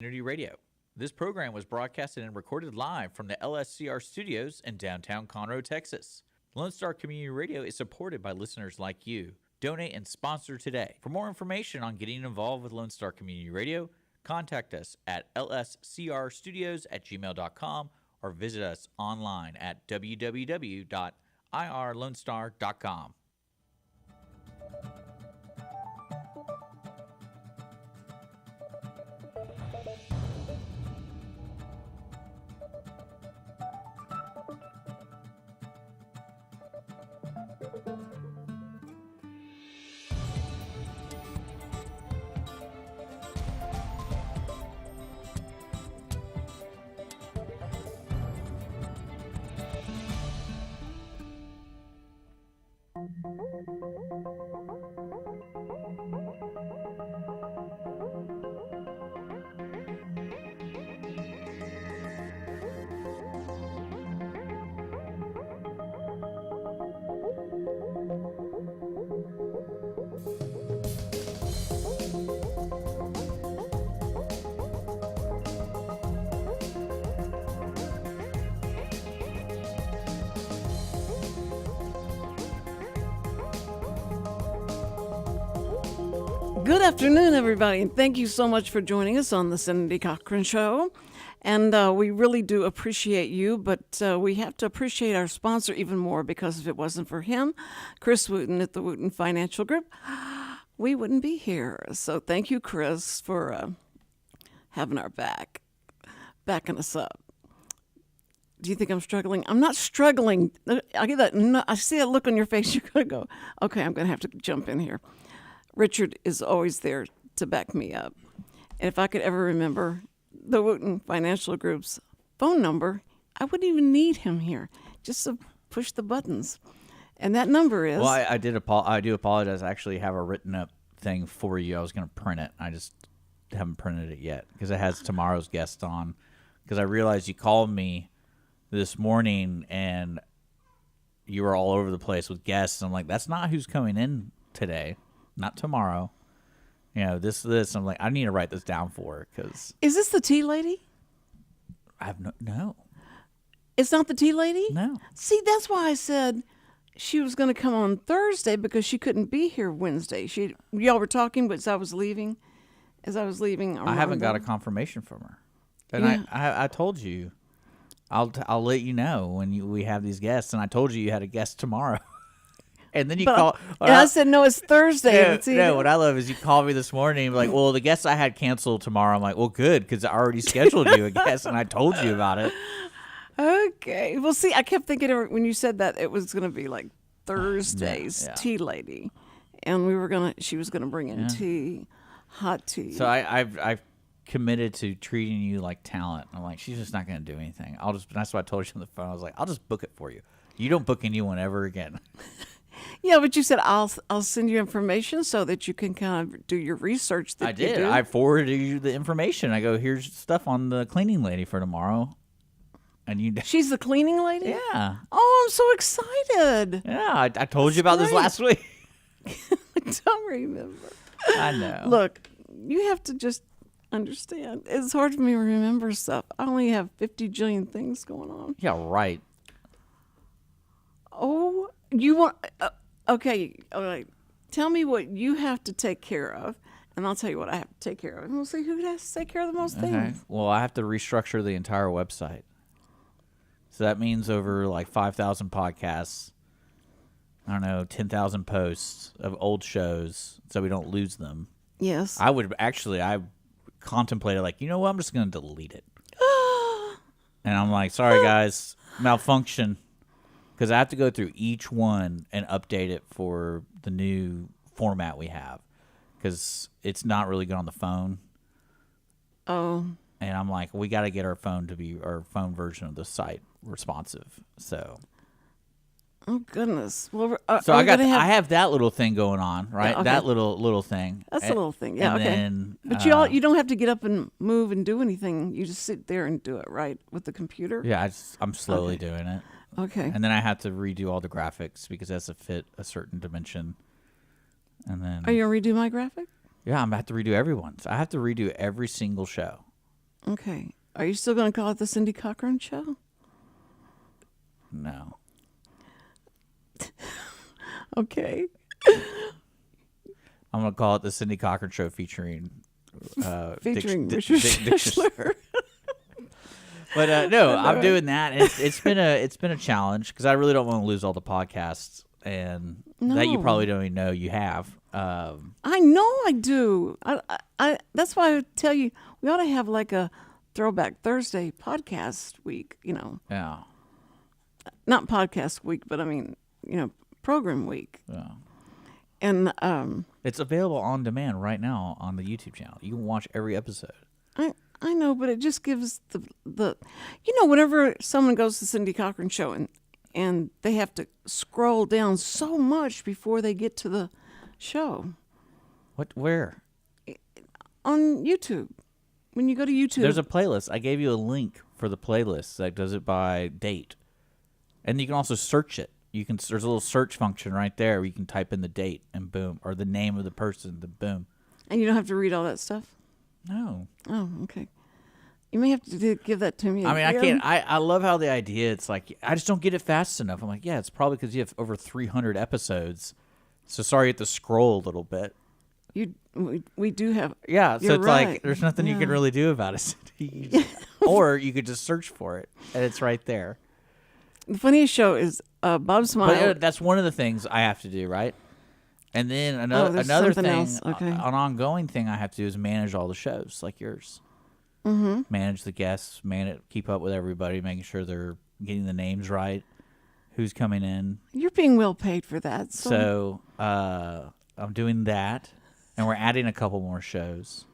Community Radio. This program was broadcasted and recorded live from the LSCR studios in downtown Conroe, Texas. Lone Star Community Radio is supported by listeners like you. Donate and sponsor today. For more information on getting involved with Lone Star Community Radio, contact us at lscrstudios@gmail.com or visit us online at www.irlonestar.com. Good afternoon, everybody, and thank you so much for joining us on the Cindy Cochran Show. And we really do appreciate you, but we have to appreciate our sponsor even more, because if it wasn't for him, Chris Wootton at the Wootton Financial Group, we wouldn't be here. So thank you, Chris, for having our back, backing us up. Do you think I'm struggling? I'm not struggling. I get that. No, I see that look on your face. You're going to go, okay, I'm going to have to jump in here. Richard is always there to back me up. And if I could ever remember the Wootton Financial Group's phone number, I wouldn't even need him here, just to push the buttons. And that number is... Well, I do apologize. I actually have a written up thing for you. I was going to print it. I just haven't printed it yet because it has tomorrow's guest on. Because I realized you called me this morning and you were all over the place with guests. I'm like, that's not who's coming in today. Not tomorrow. You know, this. I'm like, I need to write this down for her because... Is this the tea lady? I have no. It's not the tea lady? No. See, that's why I said she was going to come on Thursday, because she couldn't be here Wednesday. Y'all were talking, but as I was leaving, I haven't got a confirmation from her. And yeah. I told you, I'll let you know when we have these guests. And I told you had a guest tomorrow. And then you call. And I said, no, it's Thursday. No, what I love is you called me this morning and like, well, the guest I had canceled tomorrow. I'm like, well, good, because I already scheduled you a guest and I told you about it. Okay. Well, see, I kept thinking when you said that it was going to be like Thursday's tea lady. And she was going to bring in tea, hot tea. So I've committed to treating you like talent. I'm like, she's just not going to do anything. That's what I told you on the phone. I was like, I'll just book it for you. You don't book anyone ever again. Yeah, but you said I'll send you information so that you can kind of do your research. I did. I forwarded you the information. I go, here's stuff on the cleaning lady for tomorrow. And she's the cleaning lady? Yeah. Oh, I'm so excited. Yeah, I told you about this last week. I don't remember. I know. Look, you have to just understand. It's hard for me to remember stuff. I only have 50 jillion things going on. Yeah, right. Oh, you want... okay, all right. Tell me what you have to take care of, and I'll tell you what I have to take care of. And we'll see who has to take care of the most things. Well, I have to restructure the entire website. So that means over like 5,000 podcasts, I don't know, 10,000 posts of old shows so we don't lose them. Yes. I contemplated like, you know what, I'm just going to delete it. And I'm like, sorry guys, malfunction. Because I have to go through each one and update it for the new format we have. Because it's not really good on the phone. Oh. And I'm like, we got to get our phone version of the site responsive. So. Oh goodness. Well, so I have that little thing going on, right? Yeah, okay. That little thing. That's a little thing. Yeah. And okay. Then, but you don't have to get up and move and do anything. You just sit there and do it, right, with the computer. Yeah, I'm slowly doing it. Okay. And then I have to redo all the graphics because it has to fit a certain dimension. And then. Are you gonna redo my graphic? Yeah, I'm gonna have to redo everyone's. I have to redo every single show. Okay. Are you still going to call it the Cindy Cochran Show? No. Okay. I'm going to call it the Cindy Cochran Show featuring Featuring Dick Richard Schindler. But no, I'm doing that. It's been a challenge because I really don't want to lose all the podcasts, and that you No. probably don't even know you have. I know I do. I that's why I tell you we ought to have like a Throwback Thursday podcast week. Yeah. Not podcast week, but I mean, program week. Yeah. And It's available on demand right now on the YouTube channel. You can watch every episode. I know, but it just gives the whenever someone goes to Cindy Cochran Show and they have to scroll down so much before they get to the show What? Where? on YouTube. When you go to YouTube, There's a playlist. I gave you a link for the playlist that does it by date, and you can also search it. There's a little search function right there where you can type in the date and boom, or the name of the person, the boom. and you don't have to read all that stuff. No. Oh, okay. You may have to give that to me. I mean, I again. can't. I love how the idea. It's like I just don't get it fast enough. I'm like, yeah, it's probably because you have over 300 episodes. So sorry, you have to scroll a little bit. We do have. Yeah, so You're it's right. like there's nothing you can Yeah. really do about it. Or you could just search for it, and it's right there. The funniest show is Bob Smile. But that's one of the things I have to do, right? And then another there's another something thing, else. Okay. an ongoing thing I have to do is manage all the shows like yours. Mm-hmm. Manage the guests, keep up with everybody, making sure they're getting the names right, who's coming in. You're being well paid for that. So, So I'm doing that, and we're adding a couple more shows.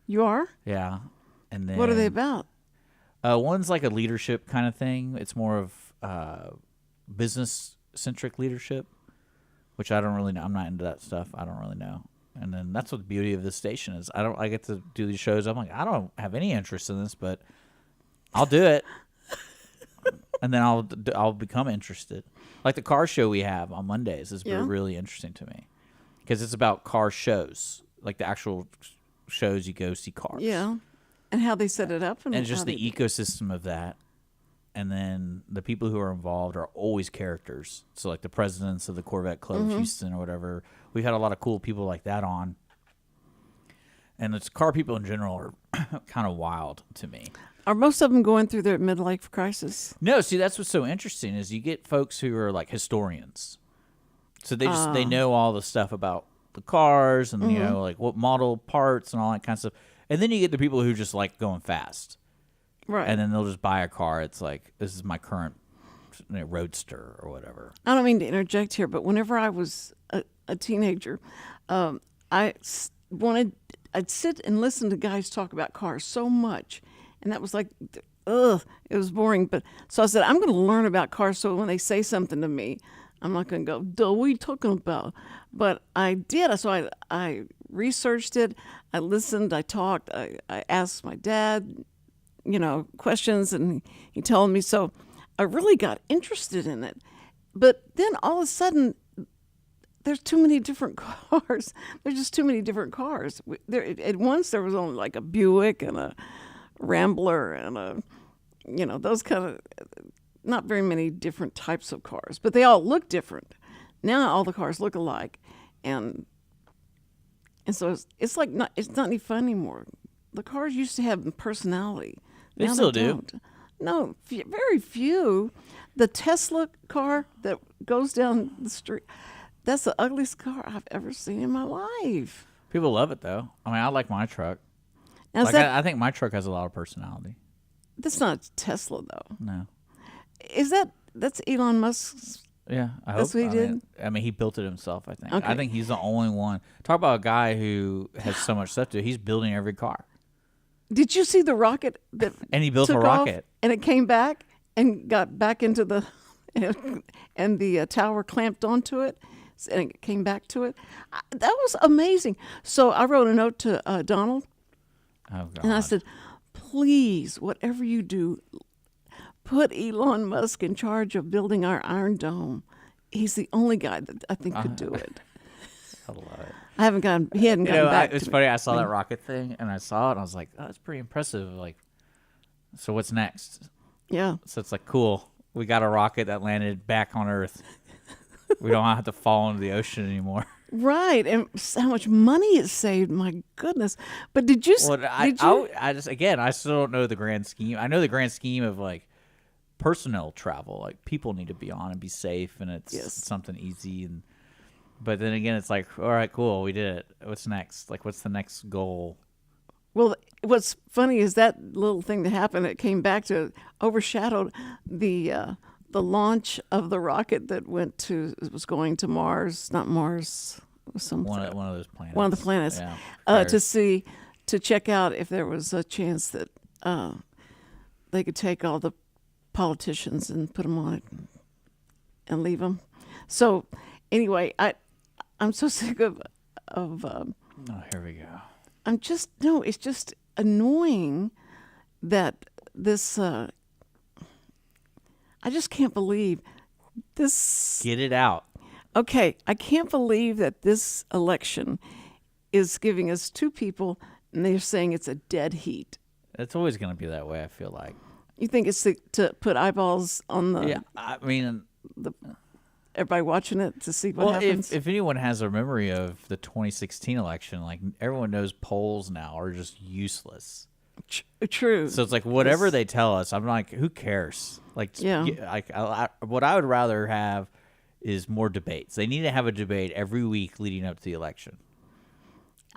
you are. Yeah, and then What are they about? One's like a leadership kind of thing. It's more of business-centric leadership, which I don't really know. I'm not into that stuff. I don't really know. And then that's what the beauty of this station is. I get to do these shows. I'm like, I don't have any interest in this, but I'll do it. And then I'll become interested. Like the car show we have on Mondays has been really interesting to me because it's about car shows, like the actual shows you go see cars. Yeah, and how they set it up, And how just the ecosystem of that. And then the people who are involved are always characters. So like the presidents of the Corvette Club of Houston or whatever. We've had a lot of cool people like that on. And it's car people in general are kind of wild to me. Are most of them going through their midlife crisis? No, see, that's what's so interesting is you get folks who are like historians. So they know all the stuff about the cars and, like what model parts and all that kind of stuff. And then you get the people who just like going fast. Right. And then they'll just buy a car. It's like, this is my current Roadster or whatever. I don't mean to interject here, but whenever I was a teenager, I'd sit and listen to guys talk about cars so much, and that was like, it was boring. But so I said, I'm going to learn about cars, so when they say something to me, I'm not going to go, duh, what are you talking about? But I did. So I researched it. I listened. I talked. I asked my dad, questions, and he told me. So I really got interested in it. But then all of a sudden, there's too many different cars. There's just too many different cars. At once, there was only like a Buick and a Rambler and those kind of, not very many different types of cars, but they all look different. Now all the cars look alike. And so it's not any fun anymore. The cars used to have personality. They Now still do. don't. No, very few. The Tesla car that goes down the street, that's the ugliest car I've ever seen in my life. People love it, though. I mean, I like my truck. Now, Like, I think my truck has a lot of personality. that's not Tesla, though. No. That's Elon Musk's? Yeah, I hope. That's what he did? I mean, he built it himself, I think. Okay. I think he's the only one. Talk about a guy who has so much stuff to do. He's building every car. Did you see the rocket that And he built a took rocket. off and it came back and got back into the and the tower clamped onto it and it came back to it? That was amazing. So I wrote a note to Donald Oh, God. and I said, please, whatever you do, put Elon Musk in charge of building our Iron Dome. He's the only guy that I think could do it. I love it. He hadn't gotten back It's to funny. me. I saw that rocket thing, and I saw it, and I was like, "Oh, that's pretty impressive." Like, So what's next? Yeah. So it's like, cool. We got a rocket that landed back on Earth. We don't have to fall into the ocean anymore. Right. And how much money it saved. My goodness. But did you? Well, I just, again, I still don't know the grand scheme. I know the grand scheme of like personnel travel. Like people need to be on and be safe, and it's something easy. But then again, it's like, all right, cool, we did it. What's next? Like, what's the next goal? Well, what's funny is that little thing that happened. It came back to overshadowed the launch of the rocket that was going to Mars, not Mars, One of those planets. One of the planets, to check out if there was a chance that they could take all the politicians and put them on it and leave them. So anyway, I'm so sick of. Oh, here we go. It's just annoying that this. I just can't believe this. Get it out. Okay, I can't believe that this election is giving us two people, and they're saying it's a dead heat. It's always going to be that way, I feel like. You think it's to put eyeballs on the? Yeah, I mean, everybody watching it to see what happens. If anyone has a memory of the 2016 election, like everyone knows polls now are just useless. True. So it's like whatever they tell us, I'm like, who cares? Like, what I would rather have is more debates. They need to have a debate every week leading up to the election.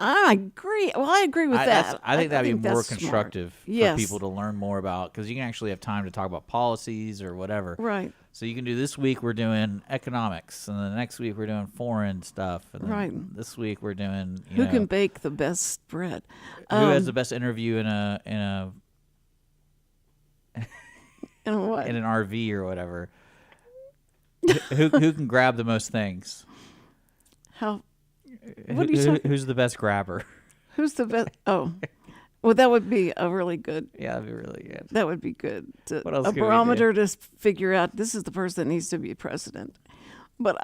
I agree. Well, I agree with that. I think that'd be more constructive for people to learn more about, because you can actually have time to talk about policies or whatever. Right. So you can do this week we're doing economics, and then the next week we're doing foreign stuff, and then this week we're doing who can bake the best bread, who has the best interview in a in what? In an RV or whatever. who can grab the most things? How? What are you talking? Who's the best grabber? Who's the best? Oh, well, that would be a really good. Yeah, that'd be really good. That would be good. What else? A barometer to figure out this is the person that needs to be president. But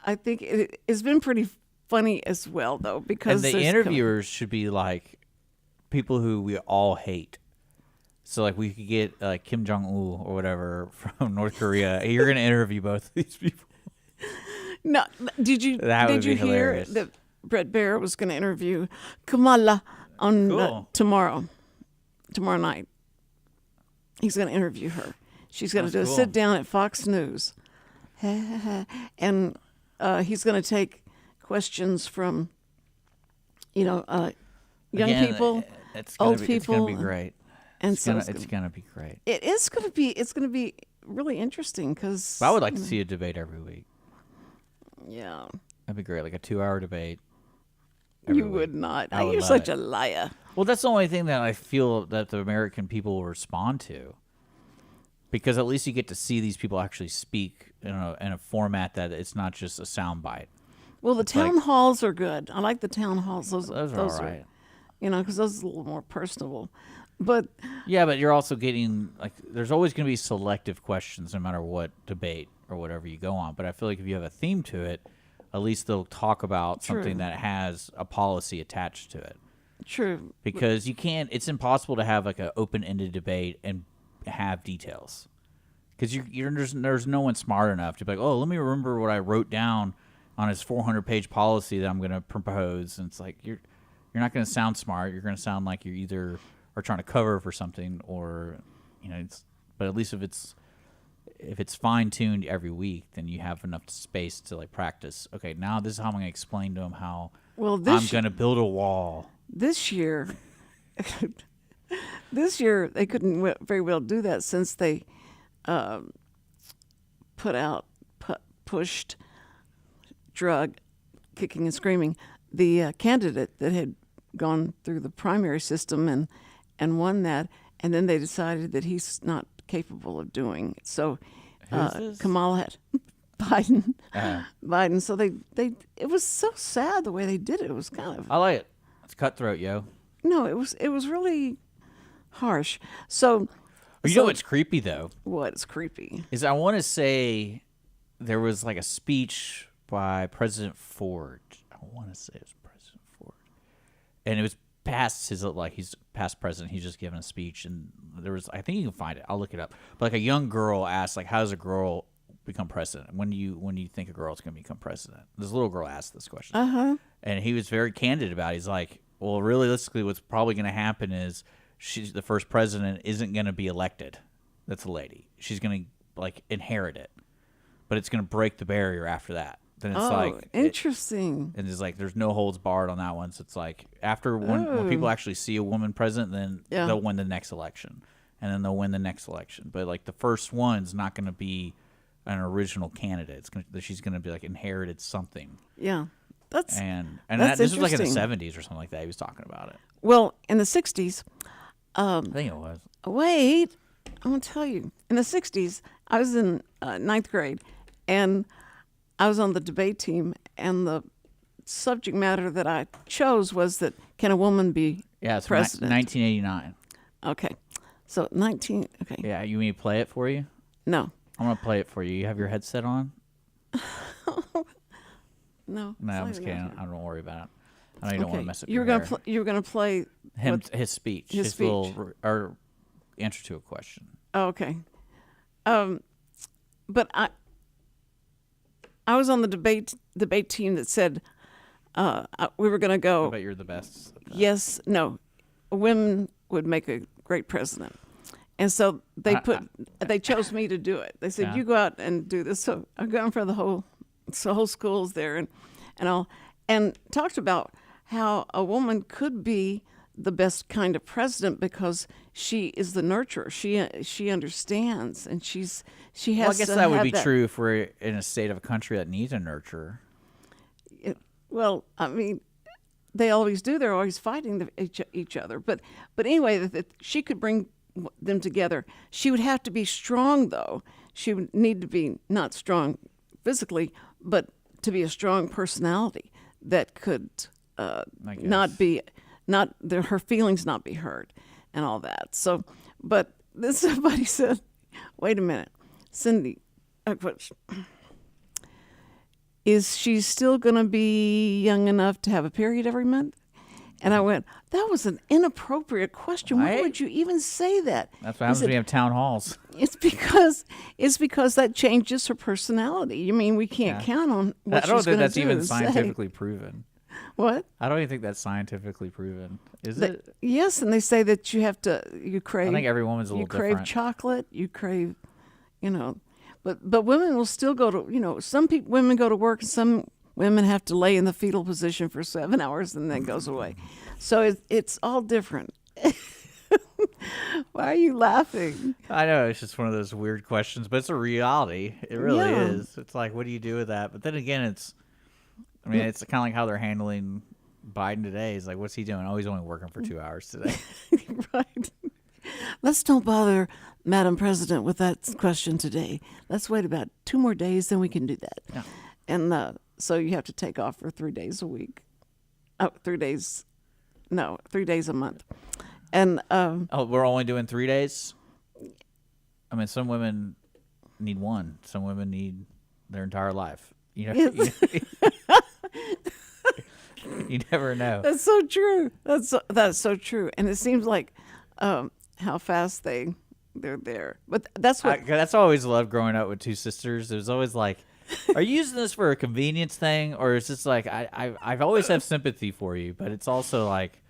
I think it's been pretty funny as well, though, because the interviewers should be like people who we all hate. So like we could get like Kim Jong-un or whatever from North Korea. You're going to interview both of these people. No, did you hear that Brett Baer was going to interview Kamala on tomorrow night? He's going to interview her. She's going to do a sit down at Fox News, and he's going to take questions from young people, old people. It's going to be great. And it's going to be great. It is going to be. It's going to be really interesting because I would like to see a debate every week. Yeah. That'd be great, like a 2-hour debate. You would not. You're such a liar. Well, that's the only thing that I feel that the American people will respond to. Because at least you get to see these people actually speak in a format that it's not just a soundbite. Well, the town halls are good. I like the town halls. Those are all right. Because those are a little more personable. But yeah, but you're also getting, like, there's always going to be selective questions no matter what debate or whatever you go on. But I feel like if you have a theme to it, at least they'll talk about something that has a policy attached to it. True. Because it's impossible to have like an open-ended debate and have details. Because there's no one smart enough to be like, oh, let me remember what I wrote down on his 400-page policy that I'm going to propose. And it's like, you're not going to sound smart. You're going to sound like you either are trying to cover for something or, but at least if it's fine-tuned every week, then you have enough space to like practice. Okay, now this is how I'm going to explain to him how I'm going to build a wall. This year, they couldn't very well do that since they pushed, drug, kicking and screaming, the candidate that had gone through the primary system and won that, and then they decided that he's not capable of doing it. So Kamala had Biden. Biden. So it was so sad the way they did it. It was kind of. I like it. It's cutthroat, yo. No, it was really harsh. So. You know what's creepy though? What's creepy is I want to say there was like a speech by President Ford. I want to say it was President Ford, and it was past his he's past president. He's just given a speech, and there was I think you can find it. I'll look it up. But like a young girl asked, like, how does a girl become president? When do you think a girl is going to become president? This little girl asked this question, and he was very candid about it. He's like, well, realistically, what's probably going to happen is the first president isn't going to be elected. That's a lady. She's going to like inherit it, but it's going to break the barrier after that. Then it's interesting. And it's like there's no holds barred on that one. So it's like after when people actually see a woman president, then they'll win the next election, and then they'll win the next election. But like the first one's not going to be an original candidate. She's going to be like inherited something. Yeah, that's this was like in the 70s or something like that. He was talking about it. Well, in the 60s, I think it was. Wait, I'm gonna tell you. In the 60s, I was in ninth grade, and I was on the debate team, and the subject matter that I chose was that can a woman be president? 1989. Okay, so 19. Okay. Yeah, you want me to play it for you? No. I'm gonna play it for you. You have your headset on? No. I'm just kidding. I don't worry about it. I know you don't want to mess up you were your gonna hair. you were gonna play his speech. His speech. Little or answer to a question. Oh, okay. But I was on the debate team that said we were going to go. I bet you're the best. Yes, no, women would make a great president, and so they chose me to do it. They said you go out and do this. So I go in front of the whole school's there and all, and talked about how a woman could be the best kind of president because she is the nurturer. She understands, and she has. Well, I guess that would be true if we're in a state of a country that needs a nurturer. Well, I mean, they always do. They're always fighting each other. But anyway, that she could bring them together. She would have to be strong, though. She would need to be not strong physically, but to be a strong personality that could her feelings not be hurt and all that. So, but then somebody said, wait a minute, Cindy, is she still going to be young enough to have a period every month? And I went, that was an inappropriate question. Why would you even say that? That's what happens when you have town halls. It's because that changes her personality. You mean we can't count on what she's going to do. I don't think that's even scientifically proven. What? I don't even think that's scientifically proven. Is it? Yes, and they say that you crave. I think every woman's a little different. You crave chocolate. You crave, but women will still go to, some women go to work, and some women have to lay in the fetal position for 7 hours and then goes away. So it's all different. Why are you laughing? I know, it's just one of those weird questions, but it's a reality. It really is. It's like, what do you do with that? But then again, it's kind of like how they're handling Biden today. Is like, what's he doing? Oh, he's only working for 2 hours today. Right. Let's don't bother Madam President with that question today. Let's wait about 2 more days, then we can do that. Yeah. And so you have to take off for 3 days a week. 3 days. No, 3 days a month. And we're only doing 3 days? I mean, some women need one. Some women need their entire life. You never know. That's so true. That's so true. And it seems like how fast they're there. But that's what that's always loved growing up with two sisters. There's always like, are you using this for a convenience thing, or is this like I've always have sympathy for you, but it's also like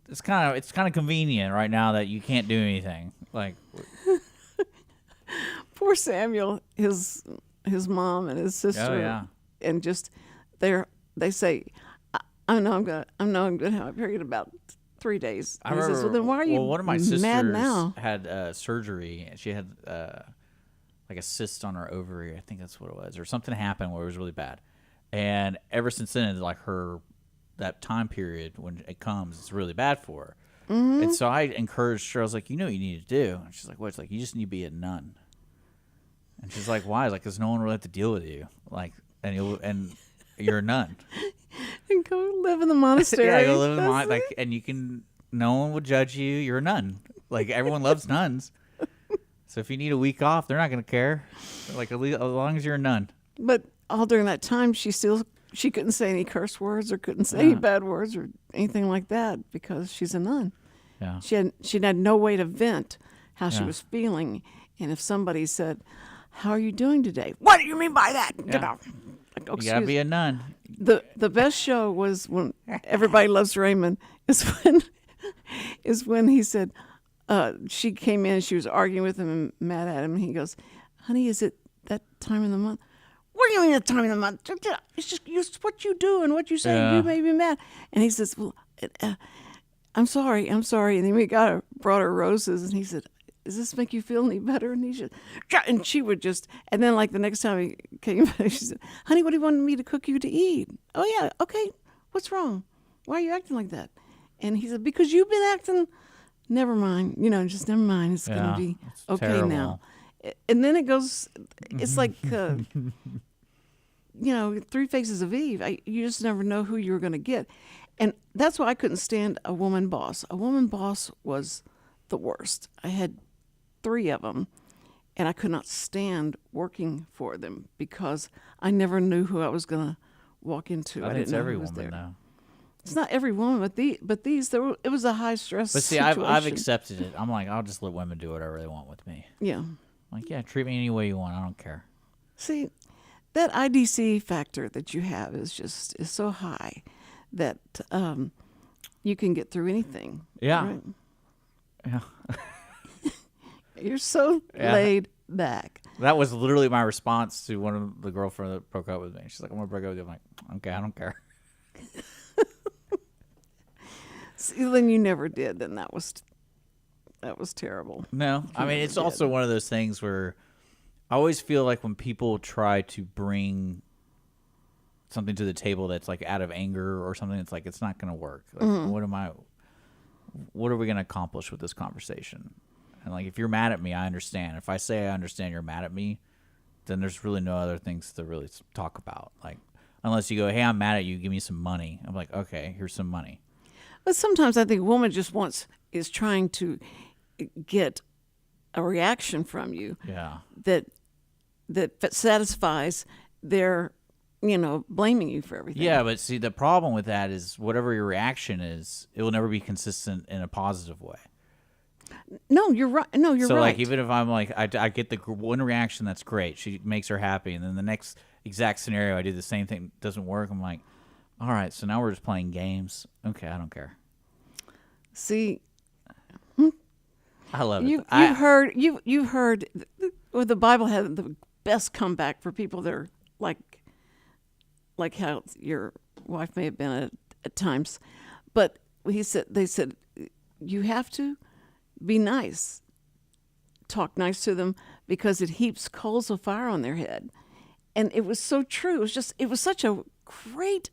it's kind of convenient right now that you can't do anything. Like poor Samuel, his mom and his sister, and just they say, I know I'm gonna have a period in about 3 days. I remember, says, well, then why are you one of my mad now? sisters had surgery, and she had like a cyst on her ovary. I think that's what it was, or something happened where it was really bad. And ever since then, like that time period when it comes, it's really bad for her. Mm-hmm. And so I encouraged her. I was like, you know what you need to do? And she's like, what? It's like, you just need to be a nun. And she's like, why? Like, because no one will have to deal with you. Like, and you're a nun. And go live in the monastery. Yeah, go live in the monastery. Like, and no one will judge you. You're a nun. Like, everyone loves nuns. So if you need a week off, they're not going to care. Like, as long as you're a nun. But all during that time, she still she couldn't say any curse words or couldn't say any bad words or anything like that because she's a nun. Yeah. She had no way to vent how she Yeah. was feeling. And if somebody said, "How are you doing today?" "What do you mean by that?" Yeah. You know, like, oh, You gotta be a nun. the best show was when Everybody Loves Raymond is when he said she came in, she was arguing with him and mad at him, and he goes, "Honey, is it that time of the month?" "What do you mean that time of the month? It's just what you do and what you say. Yeah. You made me mad." And he says, "Well, I'm sorry. And then we brought her roses, and he said, "Does this make you feel any better?" And he said, "Yeah." And she would just, and then like the next time he came back, she said, "Honey, what do you want me to cook you to eat?" "Oh yeah, okay. What's wrong? Why are you acting like that?" And he said, "Because you've been acting. Never mind. Just never mind. It's gonna be it's okay terrible. now." And then it goes. It's like. Three Faces of Eve. You just never know who you're going to get. And that's why I couldn't stand a woman boss. A woman boss was the worst. I had 3 of them, and I could not stand working for them because I never knew who I was going to walk into. I think it's didn't know every who was woman, there. though. It's not every woman, but these, it was a high stress But see, situation. I've accepted it. I'm like, I'll just let women do whatever they want with me. Yeah. Like, yeah, treat me any way you want. I don't care. See, that IDC factor that you have is so high that you can get through anything. Yeah. Right? Yeah. You're so laid back. That was literally my response to one of the girlfriend that broke up with me. She's like, "I'm gonna break up with you." I'm like, "Okay, I don't care." See, then you never did. Then that was terrible. No, I mean, it's also one of those things where I always feel like when people try to bring something to the table that's like out of anger or something, it's like it's not going to work. Like, what are we going to accomplish with this conversation? And like, if you're mad at me, I understand. If I say I understand you're mad at me, then there's really no other things to really talk about. Like, unless you go, "Hey, I'm mad at you. Give me some money." I'm like, "Okay, here's some money." But sometimes I think a woman just is trying to get a reaction from you. Yeah. That satisfies their, blaming you for everything. Yeah, but see, the problem with that is whatever your reaction is, it will never be consistent in a positive way. No, you're right. No, you're so, right. like, even if I'm like, I get the one reaction that's great, she makes her happy, and then the next exact scenario, I do the same thing, doesn't work. I'm like, all right, so now we're just playing games. Okay, I don't care. See, I love it. You've heard. Well, the Bible had the best comeback for people that are like how your wife may have been at times, but they said you have to be nice, talk nice to them because it heaps coals of fire on their head, and it was so true. It was such a great,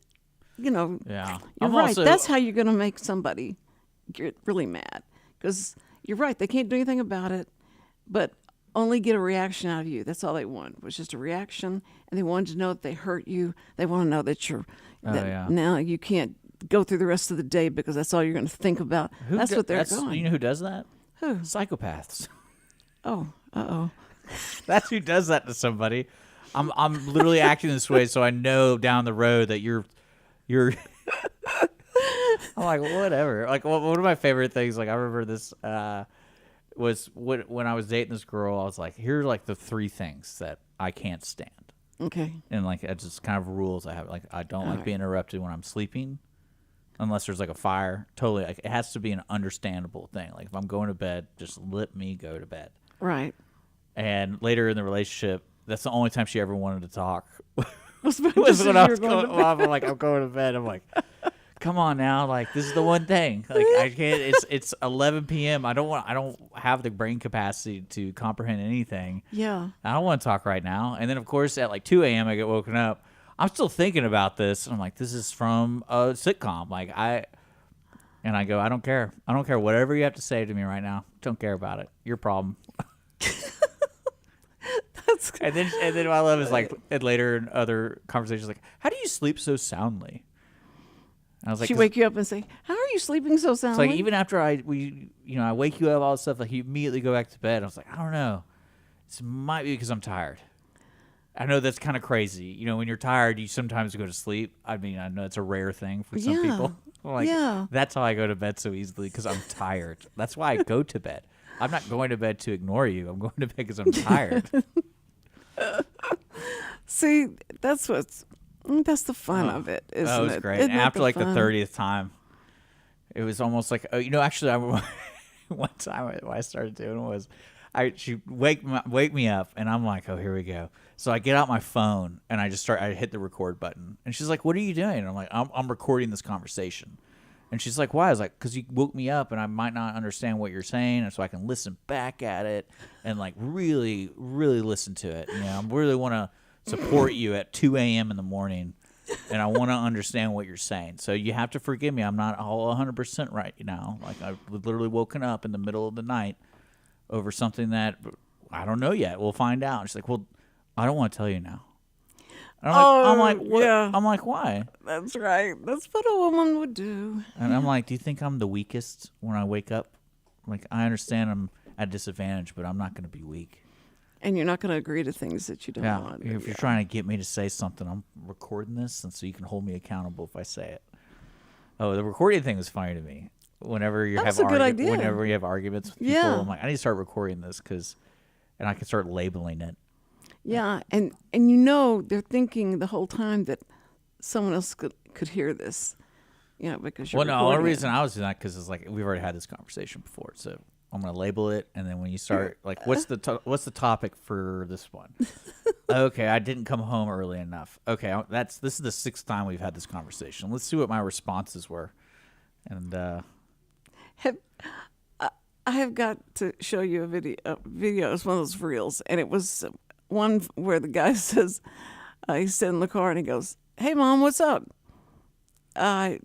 Yeah, You're I'm right. also- That's how you're going to make somebody get really mad because you're right. They can't do anything about it, but only get a reaction out of you. That's all they want, was just a reaction, and they wanted to know that they hurt you. They want to know that now you can't go through the rest of the day because that's all you're going to think about. That's what they're going. You know who does that? Who? Psychopaths. Oh, uh-oh. That's who does that to somebody. I'm literally acting this way so I know down the road that you're I'm like, whatever. Like, one of my favorite things, like, I remember this was when I was dating this girl, I was like, here are like the 3 things that I can't stand. Okay. And like, it's just kind of rules I have. Like, I don't like being interrupted when I'm sleeping unless there's like a fire. Totally. Like, it has to be an understandable thing. Like, if I'm going to bed, just let me go to bed. Right. And later in the relationship, that's the only time she ever wanted to talk. Was when I was going off. I'm like, I'm going to bed. I'm like, come on now, like, this is the one thing. Like, I can't. It's 11 p.m. I don't have the brain capacity to comprehend anything. Yeah. I don't want to talk right now. And then of course at like 2 a.m. I get woken up. I'm still thinking about this. And I'm like, this is from a sitcom. Like, I go, I don't care. I don't care whatever you have to say to me right now. Don't care about it. Your problem. And then what I love is like, and later in other conversations, like, how do you sleep so soundly? And I was like, she wake you up and say, "How are you sleeping so soundly?" It's like, even after I wake you up, all this stuff, like, you immediately go back to bed. I was like, I don't know. This might be because I'm tired. I know that's kind of crazy. You know, when you're tired, you sometimes go to sleep. I mean, I know it's a rare thing for some people. Like, that's how I go to bed so easily, because I'm tired. That's why I go to bed. I'm not going to bed to ignore you. I'm going to bed because I'm tired. See, that's the fun of it, isn't it? It was great. Isn't And that after like fun? the 30th time, it was almost like, actually, one time what I started doing was, she'd wake me up, and I'm like, oh, here we go. So I get out my phone and I hit the record button, and she's like, what are you doing? And I'm like, I'm recording this conversation. And she's like, why? I was like, because you woke me up and I might not understand what you're saying, and so I can listen back at it and like really, really listen to it. You know, I really want to support you at 2 a.m. in the morning, and I want to understand what you're saying. So you have to forgive me. I'm not all 100% right now. Like, I've literally woken up in the middle of the night over something that I don't know yet. We'll find out. And she's like, well, I don't want to tell you now. And I'm like, what? Yeah. I'm like, why? That's right. That's what a woman would do. And I'm like, do you think I'm the weakest when I wake up? Like, I understand I'm at a disadvantage, but I'm not going to be weak. And you're not going to agree to things that you don't want. If you're trying to get me to say something, I'm recording this, and so you can hold me accountable if I say it. Oh, the recording thing was funny to me. Whenever you That's a good idea. Whenever you have arguments with people, I'm like, I need to start recording this, and I can start labeling it. Yeah, and they're thinking the whole time that someone else could hear this, because you're Well, no, the recording reason it. I was doing that because it's like we've already had this conversation before, so I'm gonna label it, and then when you start, like, what's the topic for this one? Okay, I didn't come home early enough. Okay, this is the 6th time we've had this conversation. Let's see what my responses were, and I have got to show you a video. It's one of those reels, and it was one where the guy says, he's sitting in the car and he goes, "Hey, Mom, what's up?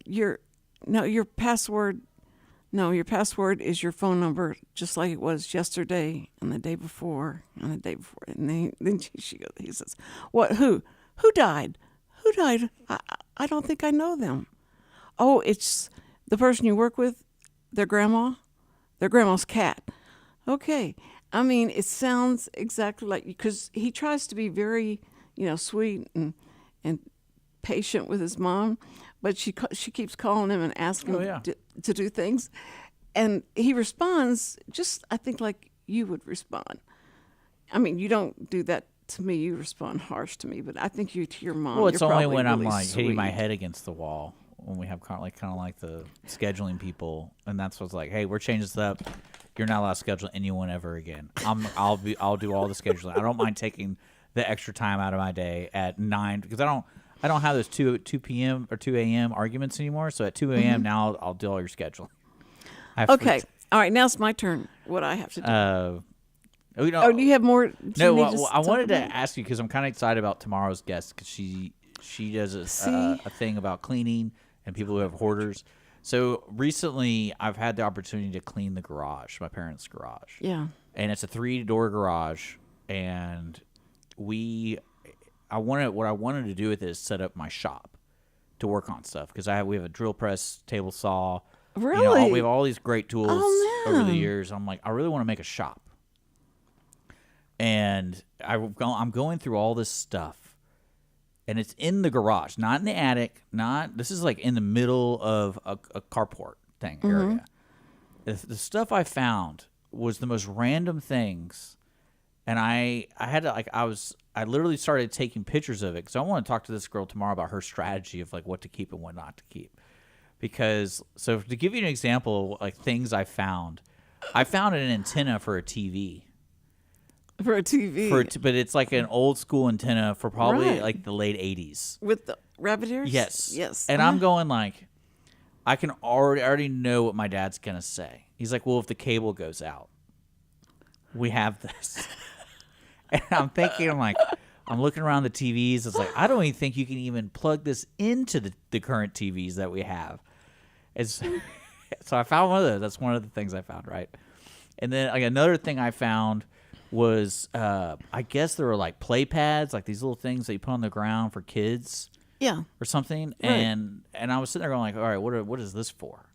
Your password is your phone number, just like it was yesterday and the day before and the day before." And then he says, "What? Who died? Who died? I don't think I know them." "Oh, it's the person you work with, their grandma's cat." Okay. I mean, it sounds exactly like, because he tries to be very, sweet and patient with his mom, but she keeps calling him and asking him to do things, and he responds just, I think, like you would respond. I mean, you don't do that to me. You respond harsh to me, but I think you to your mom. Well, it's you're only probably when I'm really like hitting my sweet. head against the wall when we have kind of like the scheduling people, and that's what's like, hey, we're changing this up. You're not allowed to schedule anyone ever again. I'll do all the scheduling. I don't mind taking the extra time out of my day at 9, because I don't have those 2 p.m. or 2 a.m. arguments anymore. So at 2 a.m. now I'll do all your scheduling. Okay. All right. Now it's my turn. What I have to do. Do you have more? I wanted to ask you, because I'm kind of excited about tomorrow's guest, because she does a thing about cleaning and people who have hoarders. So recently, I've had the opportunity to clean the garage, my parents' garage. Yeah. And it's a 3-door garage, and what I wanted to do with it is set up my shop to work on stuff, because we have a drill press, table saw. Really? We have all these great tools over the years. I'm like, I really want to make a shop. And I'm going through all this stuff. And it's in the garage, not in the attic. This is like in the middle of a carport thing area. The stuff I found was the most random things, and I had to I literally started taking pictures of it, because I want to talk to this girl tomorrow about her strategy of like what to keep and what not to keep. Because to give you an example of like things I found an antenna for a TV. For a TV. But it's like an old school antenna for probably Right. like the late 80s. With the rabbit ears? Yes. Yes. And I'm going like, I can already know what my dad's going to say. He's like, well, if the cable goes out, we have this. And I'm thinking, I'm looking around the TVs. It's like, I don't even think you can even plug this into the current TVs that we have. So I found one of those. That's one of the things I found, right? And then like another thing I found was I guess there were like play pads, like these little things that you put on the ground for kids, or something. Right. And I was sitting there going like, all right, what is this for?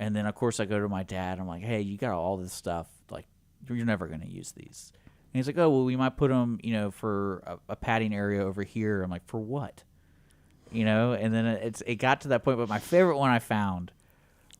And then of course I go to my dad. I'm like, hey, you got all this stuff. Like, you're never going to use these. he's like, oh, well, we might put them, for a padding area over here. I'm like, for what? And then it got to that point. But my favorite one I found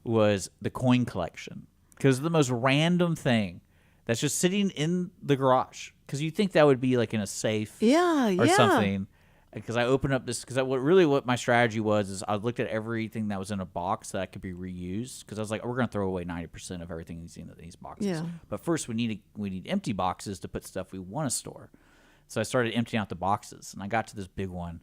was the coin collection, because the most random thing that's just sitting in the garage, because you think that would be like in a safe or something. Because I opened up this, because what my strategy was is I looked at everything that was in a box that could be reused, because I was like, we're going to throw away 90% of everything that's in these boxes. Yeah. But first we need empty boxes to put stuff we want to store. So I started emptying out the boxes, and I got to this big one.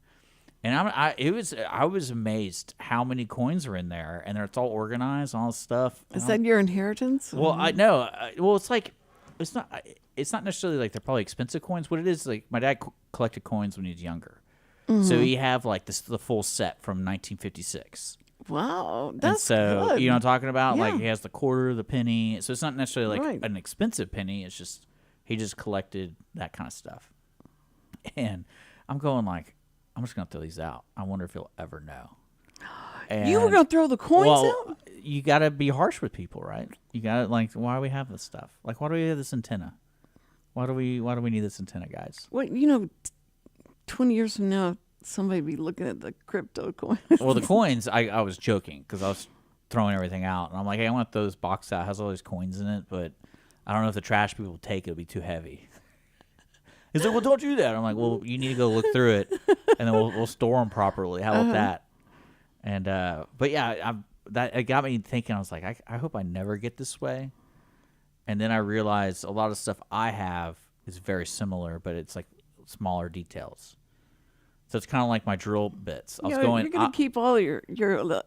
And I was amazed how many coins are in there, and it's all organized, all this stuff. Is that your inheritance? Well, I know. Well, it's like it's not necessarily like they're probably expensive coins. What it is, like, my dad collected coins when he was younger, so he have like the full set from 1956. Wow, And that's so good. you know what I'm talking about? Yeah. Like, he has the quarter, the penny. So it's not necessarily like Right. an expensive penny. It's just he just collected that kind of stuff. And I'm going like, I'm just gonna throw these out. I wonder if he'll ever know. You were going to throw the coins out? You got to be harsh with people, right? You got to, like, why do we have this stuff? Like, why do we have this antenna? Why do we need this antenna, guys? Well, 20 years from now, somebody be looking at the crypto coins. Well, the coins, I was joking, because I was throwing everything out, and I'm like, hey, I want to throw this box out. It has all these coins in it, but I don't know if the trash people will take it. It'll be too heavy. He's like, well, don't do that. I'm like, well, you need to go look through it, and then we'll store them properly. How about that? And but yeah, it got me thinking. I was like, I hope I never get this way. And then I realized a lot of stuff I have is very similar, but it's like smaller details. So it's kind of like my drill bits. You're going to keep all your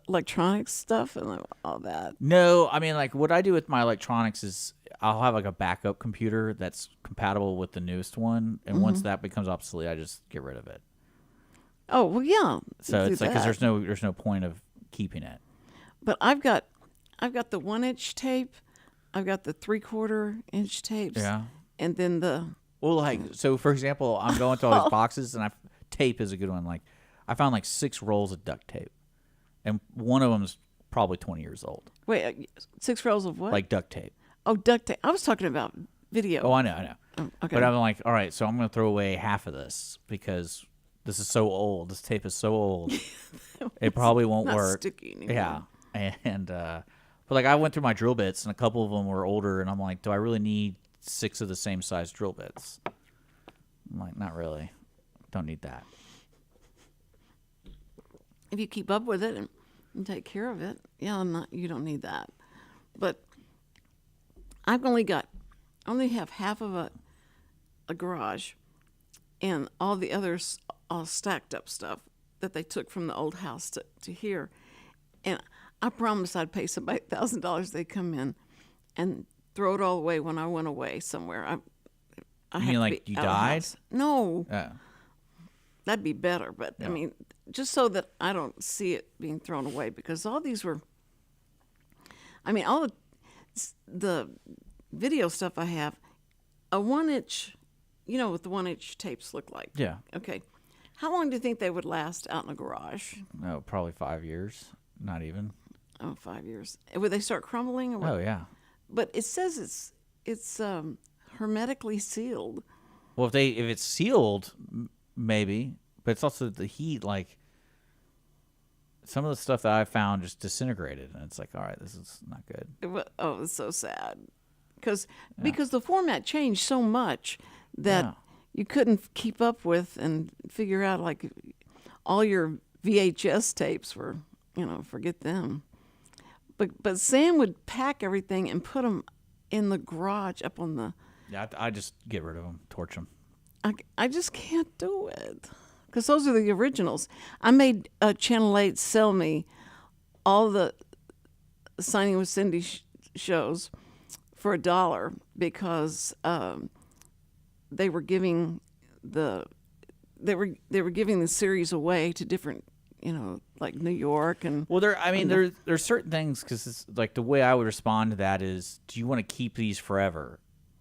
electronic stuff and all that. No, I mean, like, what I do with my electronics is I'll have like a backup computer that's compatible with the newest one, and once that becomes obsolete, I just get rid of it. Oh well, yeah. So it's like, because there's no point of keeping it. But I've got the 1-inch tape, I've got the 3/4 inch tapes, and then well, like, so for example, I'm going through all these boxes, and tape is a good one. Like, I found like 6 rolls of duct tape, and one of them is probably 20 years old. Wait, 6 rolls of what? Like duct tape. Oh, duct tape. I was talking about video. Oh, I know. Oh, okay. But I'm like, all right, so I'm going to throw away half of this because this is so old. This tape is so old. It probably won't not work. Sticky anymore. Yeah. And but like, I went through my drill bits, and a couple of them were older, and I'm like, do I really need 6 of the same size drill bits? I'm like, not really. Don't need that. If you keep up with it and take care of it, you don't need that. But I've only have half of a garage, and all the others all stacked up stuff that they took from the old house to here. And I promised I'd pay somebody $1,000. They'd come in and throw it all away when I went away somewhere. I You mean like you died? No. Oh. That'd be better, but I mean, just so that I don't see it being thrown away, because all these were, I mean, all the video stuff I have, a 1-inch, what the 1-inch tapes look like. Yeah. Okay. How long do you think they would last out in a garage? No, probably 5 years. Not even. Oh, 5 years. Would they start crumbling or what? Oh, yeah. But it says it's hermetically sealed. Well, if it's sealed, maybe, but it's also the heat. Like, some of the stuff that I found just disintegrated, and it's like, all right, this is not good. It's so sad, because the format changed so much that you couldn't keep up with and figure out, like, all your VHS tapes were, forget them. But Sam would pack everything and put them in the garage up on the. Yeah, I just get rid of them, torch them. I just can't do it, because those are the originals. I made Channel 8 sell me all the Signing with Cindy shows for $1, because they were giving the series away to different, like New York and. Well, there's certain things, because it's like, the way I would respond to that is, do you want to keep these forever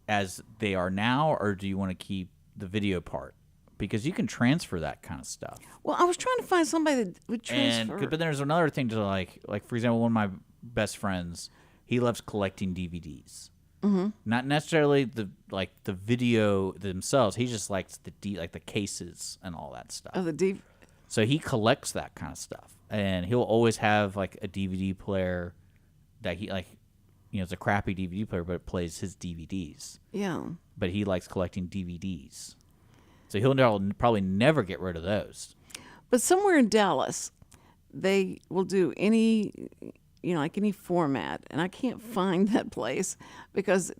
as they are now, or do you want to keep the video part? Because you can transfer that kind of stuff. Well, I was trying to find somebody that would transfer. But then there's another thing to like for example, one of my best friends, he loves collecting DVDs. Not necessarily the video themselves. He just likes the cases and all that stuff. Oh, the deep. So he collects that kind of stuff, and he'll always have like a DVD player that he it's a crappy DVD player, but it plays his DVDs. Yeah. But he likes collecting DVDs, so he'll probably never get rid of those. But somewhere in Dallas, they will do any, like any format, and I can't find that place because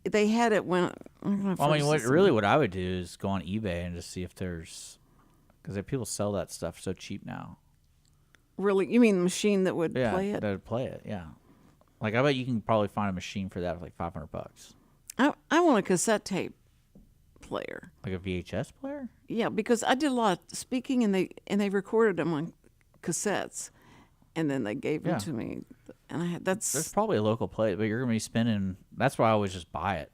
they had it when. What I would do is go on eBay and just see if there's, because people sell that stuff so cheap now. Really, you mean the machine that would play it? That would play it. Yeah, like I bet you can probably find a machine for that for like $500. I want a cassette tape player, like a VHS player. Yeah, because I did a lot of speaking, and they recorded them on cassettes, and then they gave them to me, and there's probably a local place, but you're gonna be spending. That's why I always just buy it.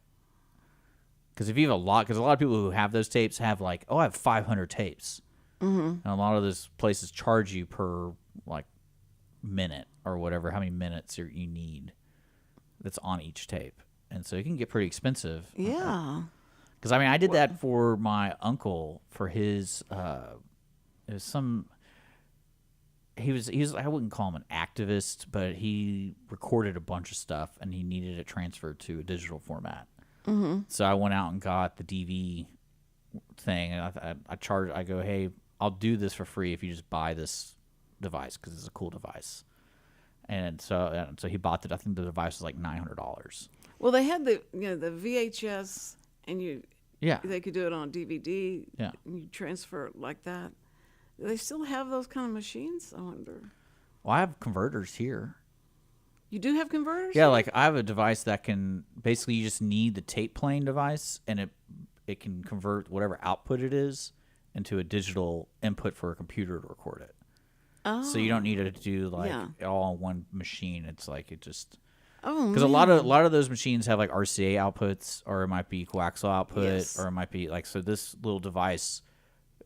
Because if you have a lot of people who have those tapes have I have 500 tapes, and a lot of those places charge you per minute or whatever, how many minutes you need that's on each tape, and so it can get pretty expensive. Yeah. Because I did that for my uncle for his. It was some. He was I wouldn't call him an activist, but he recorded a bunch of stuff and he needed it transferred to a digital format. Mm-hmm. So I went out and got the DV thing, and I go, hey, I'll do this for free if you just buy this device because it's a cool device. And so he bought it. I think the device was like $900. Well, they had the the VHS, and they could do it on DVD. Yeah, and you transfer it like that. Do they still have those kind of machines? I wonder. Well, I have converters here. You do have converters? Yeah, I have a device that can basically, you just need the tape playing device, and it can convert whatever output it is into a digital input for a computer to record it. Oh. So you don't need to do it all on one machine. It's it just. Oh, because a lot of those machines have RCA outputs, or it might be coaxial output, or it might be so this little device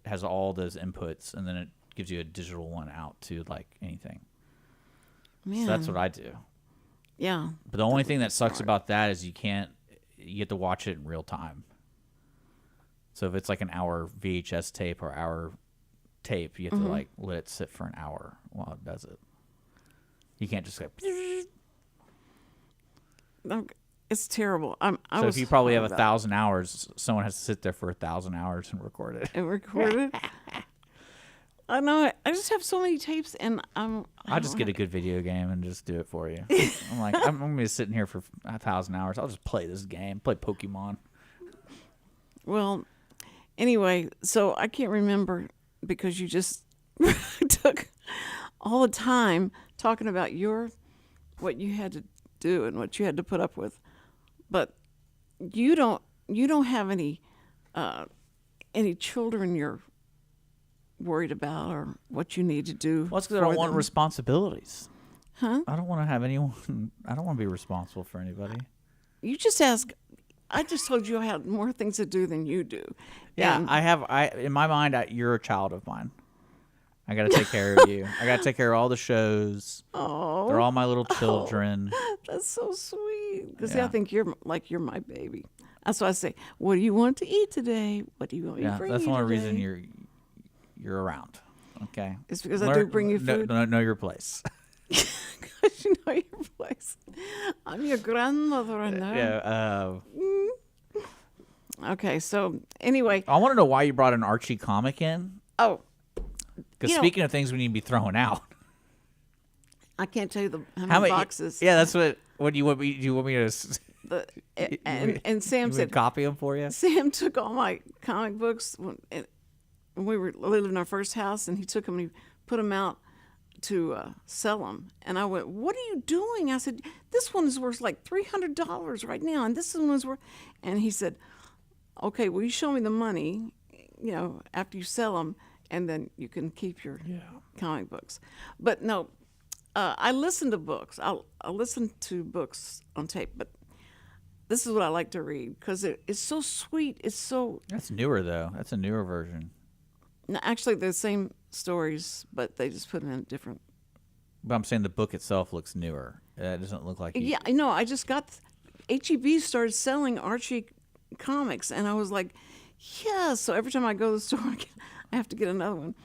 has all those inputs, and then it gives you a digital one out to anything. Man. So that's what I do. Yeah. But the only thing that sucks about that is you have to watch it in real time. So if it's an hour VHS tape or hour tape, you have to let it sit for an hour while it does it. You can't just go. It's terrible. So if you probably have 1,000 hours, someone has to sit there for 1,000 hours and record it. I know. I just have so many tapes, and I'll just get a good video game and just do it for you. I'm going to be sitting here for 1,000 hours. I'll just play this game, play Pokemon. Well, anyway, so I can't remember because you just took all the time talking about what you had to do and what you had to put up with. But you don't have any children you're worried about or what you need to do. Well, it's because I don't want responsibilities. Huh? I don't want to have anyone. I don't want to be responsible for anybody. You just ask. I just told you I had more things to do than you do. Yeah, and I have. In my mind, you're a child of mine. I got to take care of you. I got to take care of all the shows. Oh, they're all my little children. Oh, that's so sweet. Because I think you're my baby. That's why I say, "What do you want to eat today? What do you want me to bring you today?" That's one reason you're around. Okay, it's because I do bring you food. Know your place. Because you know your place. I'm your grandmother now. Yeah. Okay, so anyway, I want to know why you brought an Archie comic in. Oh. Because speaking of things we need to be throwing out, I can't tell you how many boxes. Yeah, that's what. What do you want me? Do you want me to? And Sam said, copy them for you. Sam took all my comic books when we were living in our first house, and he took them and he put them out to sell them. And I went, "What are you doing?" I said, "This one is worth like $300 right now, and this one is worth." And he said, "Okay, will you show me the money? After you sell them." And then you can keep your comic books. But no, I listen to books. I'll listen to books on tape. But this is what I like to read because it's so sweet. It's so... That's newer, though. That's a newer version. No, actually, they're the same stories, but they just put them in different... But I'm saying the book itself looks newer. It doesn't look like... Yeah, I know. I just got... HEB started selling Archie comics, and I was like, yes. So every time I go to the store, I have to get another one.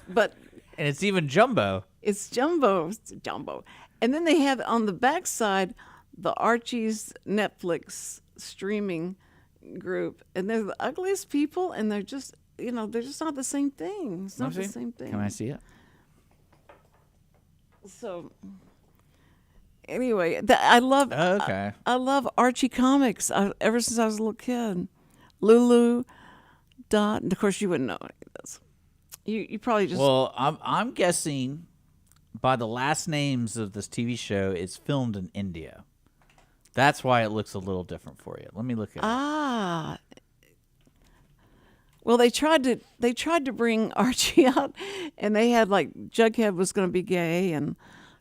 But And it's even jumbo. it's jumbo. It's jumbo. And then they have on the back side the Archie's Netflix streaming group, and they're the ugliest people, and they're just they're just not the same thing. It's not the same thing. Can I see it? So anyway, I love Okay. I love Archie comics ever since I was a little kid. Lulu, Dot, and of course you wouldn't know any of this. You probably just Well, I'm guessing by the last names of this TV show, it's filmed in India. That's why it looks a little different for you. Let me look at it. Well, they tried to bring Archie out, and they had like Jughead was going to be gay, and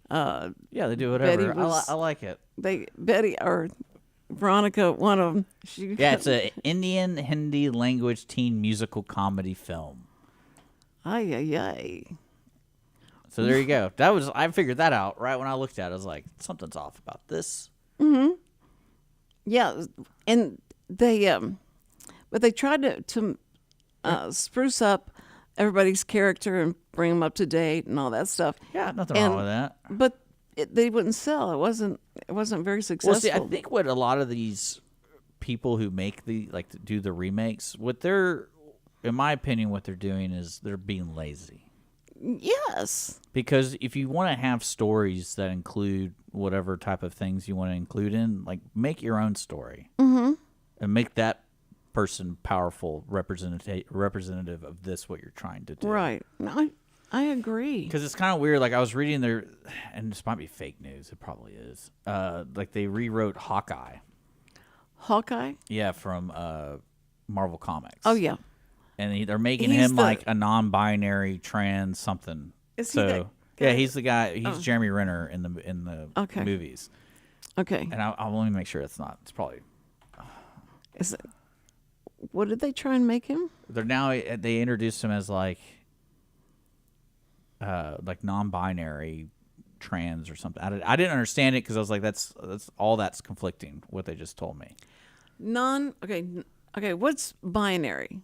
Yeah, they do whatever. was- I like it. Betty or Veronica, one of them. Yeah, it's an Indian Hindi language teen musical comedy film. Ay ay ay. So there you go. I figured that out right when I looked at it. I was like, something's off about this. Yeah, and they but they tried to spruce up everybody's character and bring them up to date and all that stuff. Yeah, nothing wrong with that. But they wouldn't sell. It wasn't very successful. Well, see, I think what a lot of these people who make do the remakes, in my opinion, what they're doing is they're being lazy. Yes. Because if you want to have stories that include whatever type of things you want to include in, like make your own story and make that person powerful, representative of what you're trying to do. Right. No, I agree. Because it's kind of weird. Like I was reading and this might be fake news. It probably is. Like they rewrote Hawkeye. Hawkeye? Yeah, from Marvel Comics. Oh yeah. And they're making He's him like a non-binary trans something. Is he that guy? Yeah, he's the guy. He's Jeremy Renner in the Okay. movies. Okay. And I'll let me make sure it's not. It's probably. Is it, what did they try and make him? They introduced him as like non-binary trans or something. I didn't understand it because I was like, that's conflicting what they just told me. Okay. What's binary?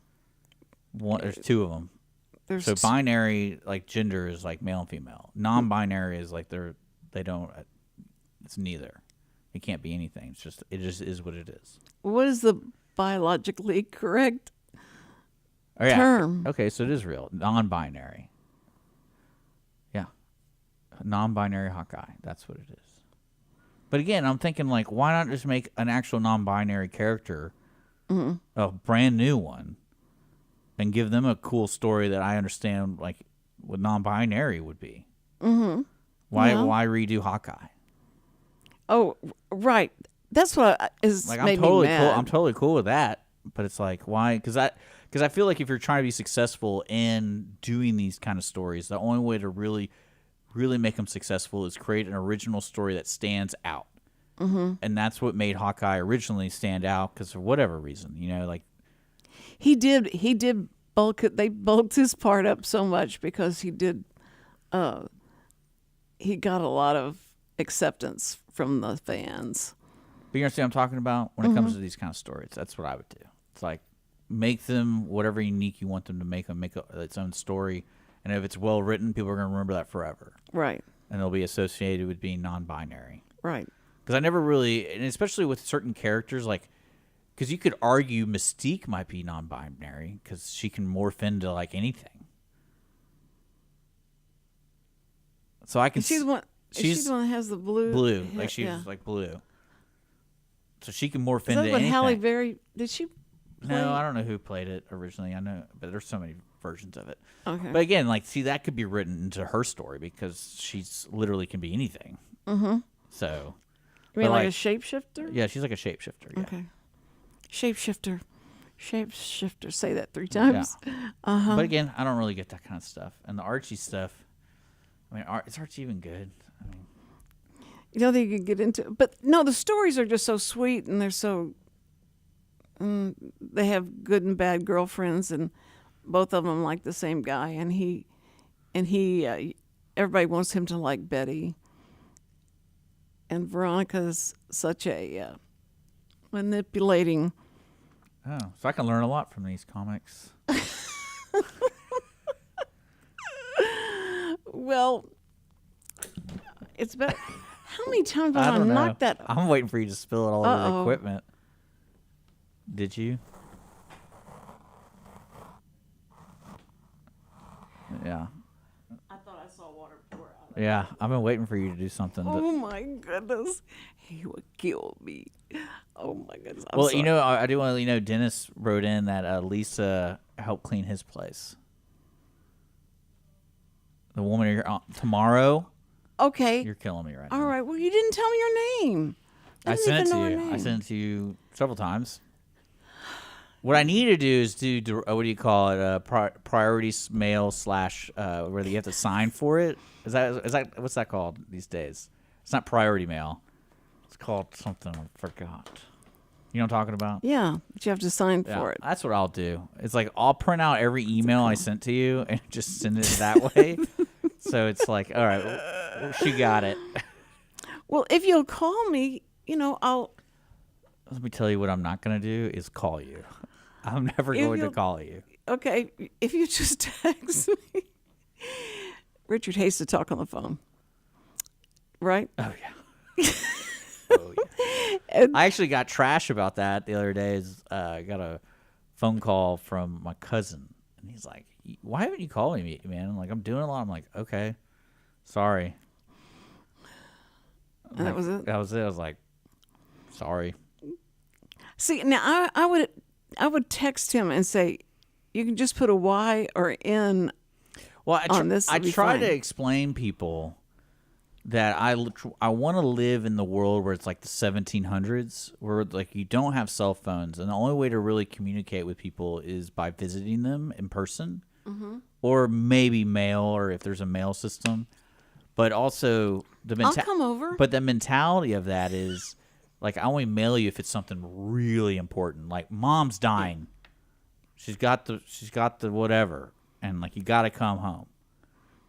There's two of them. So binary, like gender, is like male and female. Non-binary is like it's neither. It can't be anything. It just is what it is. What is the biologically correct Yeah. term? Okay, so it is real. Non-binary. Yeah. Non-binary Hawkeye. That's what it is. But again, I'm thinking like, why not just make an actual non-binary character, a brand new one, and give them a cool story that I understand like what non-binary would be. Mm-hmm. Why redo Hawkeye? Oh, right. That's what made me mad. I'm totally cool with that. But it's like, why? Because I feel like if you're trying to be successful in doing these kind of stories, the only way to really, really make them successful is create an original story that stands out. Mm-hmm. And that's what made Hawkeye originally stand out because for whatever reason, like. He did bulk it. They bulked his part up so much because he did. He got a lot of acceptance from the fans. But you understand what I'm talking about when it comes to these kind of stories. That's what I would do. It's like make them whatever unique you want them to make them. Make its own story, and if it's well written, people are going to remember that forever. Right. And they'll be associated with being non-binary. Right. Because I never really, and especially with certain characters, like. Because you could argue Mystique might be non-binary because she can morph into like anything. So I can. She's the one. She's the one that has the blue. Blue, like she's like blue. So she can morph Is into that what anything. Halle Berry did she? Play? No, I don't know who played it originally. I know, but there's so many versions of it. Okay. But again, like, see, that could be written into her story because she's literally can be anything. Mm-hmm. So. You mean like a shapeshifter? Yeah, she's like a shapeshifter. Yeah. Okay. Shapeshifter. Say that 3 times. Yeah. Uh-huh. But again, I don't really get that kind of stuff. And the Archie stuff, I mean, is Archie even good? I mean, you don't think you could get into it? But no, the stories are just so sweet and they're so. They have good and bad girlfriends, and both of them like the same guy. And everybody wants him to like Betty. and Veronica's such a manipulating. Oh, so I can learn a lot from these comics. Well, it's better. How many times I have I don't know. knocked that? I'm waiting for you to spill it all over the Uh-oh. equipment. Did you? Yeah. I thought I saw water pour out. Yeah, I've been waiting for you to do something. Oh my goodness, he would kill me. Oh my goodness. I'm Well, sorry. you know, I do want to let you know, Dennis wrote in that Lisa helped clean his place. The woman here tomorrow. Okay. You're killing me right All now. right. Well, you didn't tell me your name. I didn't sent it even to know her you. I name. sent it to you several times. What I need to do is do what do you call it? Priority mail / where you have to sign for it. Is that what's that called these days? It's not priority mail. It's called something I forgot. You know what I'm talking about? Yeah, but you have to sign for it. That's what I'll do. It's like I'll print out every email I sent to you and just send it that way. So it's like, all right, well, she got it. Well, if you'll call me, I'll. Let me tell you what I'm not going to do is call you. I'm never going to call you. Okay, if you just text me. Richard hates to talk on the phone. Right? Oh, yeah. Oh, yeah. I actually got trash about that the other day. I got a phone call from my cousin, and he's like, why haven't you called me, man? I'm like, I'm doing a lot. I'm like, okay, sorry. And that was it? That was it. I was like, sorry. See, now I would text him and say, you can just put a Y or N on this. I try to explain people that I want to live in the world where it's like the 1700s, where like you don't have cell phones, and the only way to really communicate with people is by visiting them in person, or maybe mail, or if there's a mail system. But also I'll come over. But the mentality of that is like I only mail you if it's something really important, like mom's dying. She's got the whatever, and like you got to come home.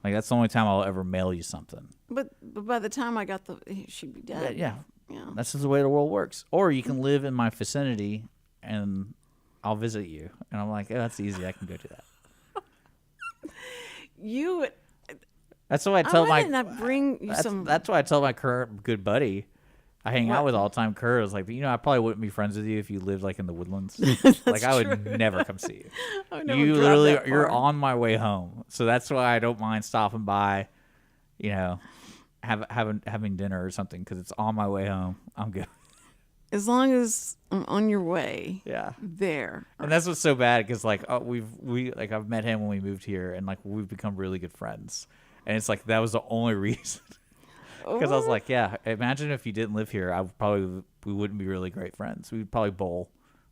Like that's the only time I'll ever mail you something. But by the time I got she'd be dead. Yeah. Yeah. That's just the way the world works. Or you can live in my vicinity, and I'll visit you. And I'm like, oh, that's easy. I can go do that. That's why I tell why didn't I bring you some? That's why I tell my current good buddy I hang out with all the time, Kerr. I was like, I probably wouldn't be friends with you if you lived like in the woodlands. Like I would never come see you. You literally, you're on my way home. So that's why I don't mind stopping by, having dinner or something, because it's on my way home. I'm good. As long as I'm on your way. Yeah. There. And that's what's so bad, because like I've met him when we moved here, and like we've become really good friends. And it's like that was the only reason. Because I was like, yeah, imagine if you didn't live here, we wouldn't be really great friends. We'd probably bowl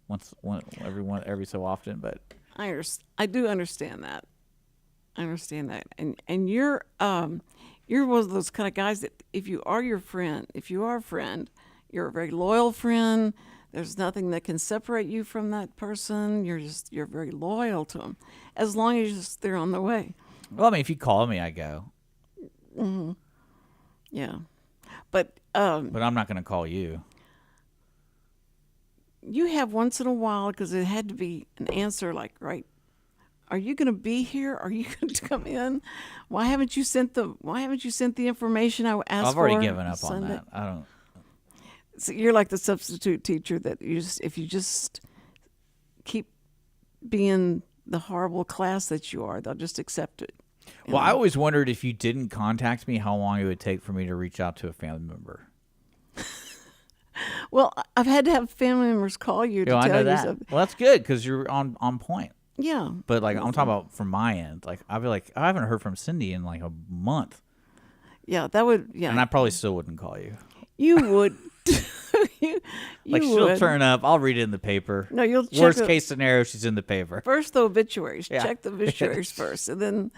every so often, but I do understand that. I understand that, and you're one of those kind of guys that if you are a friend, you're a very loyal friend. There's nothing that can separate you from that person. You're very loyal to them, as long as they're on the way. Well, I mean, if you call me, I go. Mm-hmm. Yeah, but I'm not going to call you. You have once in a while, because it had to be an answer like, right, are you going to be here? Are you going to come in? Why haven't you sent the information I asked for? I've already given up Sunday? on that. I don't. So you're like the substitute teacher that if you just keep being the horrible class that you are, they'll just accept it. Well, I always wondered if you didn't contact me, how long it would take for me to reach out to a family member. Well, I've had to have family members call you to I tell know you that. something. Well, that's good because you're on point. Yeah. But like I'm talking about from my end, like I'd be like, I haven't heard from Cindy in like a month. Yeah, that would. Yeah. And I probably still wouldn't call you. You would. you she'll would. turn up. I'll read it in the paper. No, you'll check worst case scenario. She's in the paper. First, the obituaries. Yeah. Check the obituaries first, and then,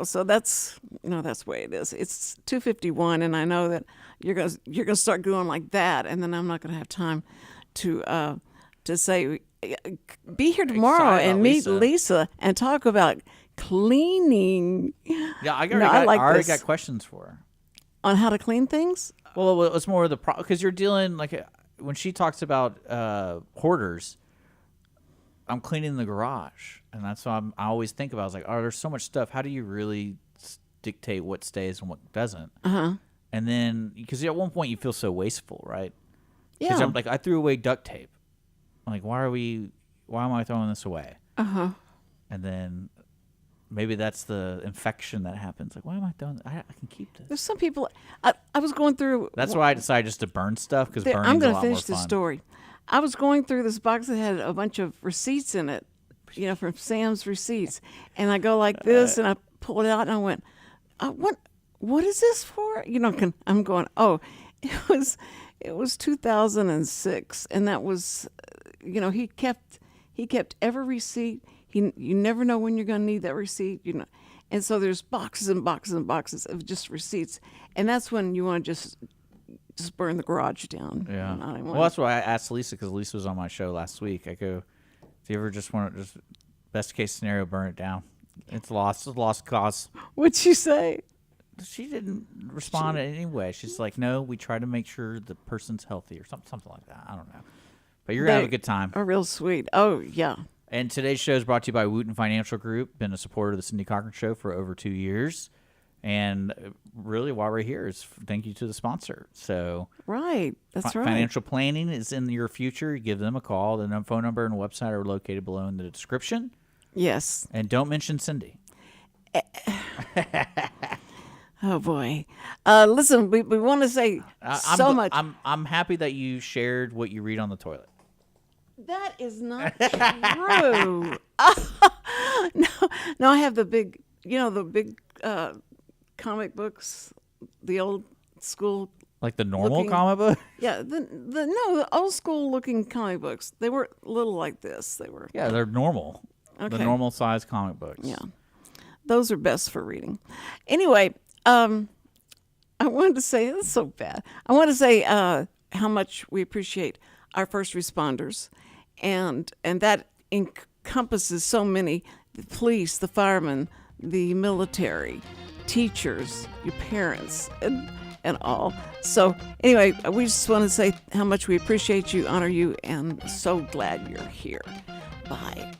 so that's that's the way it is. It's 2:51, and I know that you're gonna start going like that, and then I'm not gonna have time to say be here tomorrow and meet Lisa and talk about cleaning. Yeah, I already got questions for her. On how to clean things. Well, it's more of the problem because you're dealing when she talks about hoarders. I'm cleaning the garage, and that's why I always think about. I was like, oh, there's so much stuff. How do you really dictate what stays and what doesn't? And then because at one point you feel so wasteful, right? Yeah. I'm like, I threw away duct tape. I'm like, why am I throwing this away? And then maybe that's the infection that happens. Like, why am I throwing I can keep this. There's some people. I was going through. That's why I decided just to burn stuff because burning's I'm a going lot to more finish the fun. story. I was going through this box that had a bunch of receipts in it, from Sam's Receipts, and I go like this, and I pull it out, and I went, what is this for? I'm going, oh, it was 2006, and that was, he kept every receipt. You never know when you're going to need that receipt, and so there's boxes and boxes and boxes of just receipts, and that's when you want to just burn the garage down. Yeah. Well, that's why I asked Lisa because Lisa was on my show last week. I go, do you ever just want to best case scenario, burn it down? It's lost. It's a lost cause. What'd she say? She didn't respond in any way. She's like, no, we try to make sure the person's healthy or something like that. I don't know. But you're going to have a good time. Oh, real sweet. Oh, yeah. And today's show is brought to you by Wootton Financial Group. Been a supporter of the Cindy Cochran Show for over 2 years. And really, while we're here, is thank you to the sponsor. So, right, that's right. Financial planning is in your future. Give them a call. The phone number and website are located below in the description. Yes. And don't mention Cindy. Oh boy! Listen, we want to say so much. I'm happy that you shared what you read on the toilet. That is not true. No, I have the big, comic books, the old school. Like the normal comic book? Yeah, the old school looking comic books. They were little like this. They were. Yeah, they're normal. Okay. The normal size comic books. Yeah, those are best for reading. Anyway, I wanted to say it's so bad. I want to say how much we appreciate our first responders, and that encompasses so many: the police, the firemen, the military, teachers, your parents, and all. So anyway, we just want to say how much we appreciate you, honor you, and so glad you're here. Bye.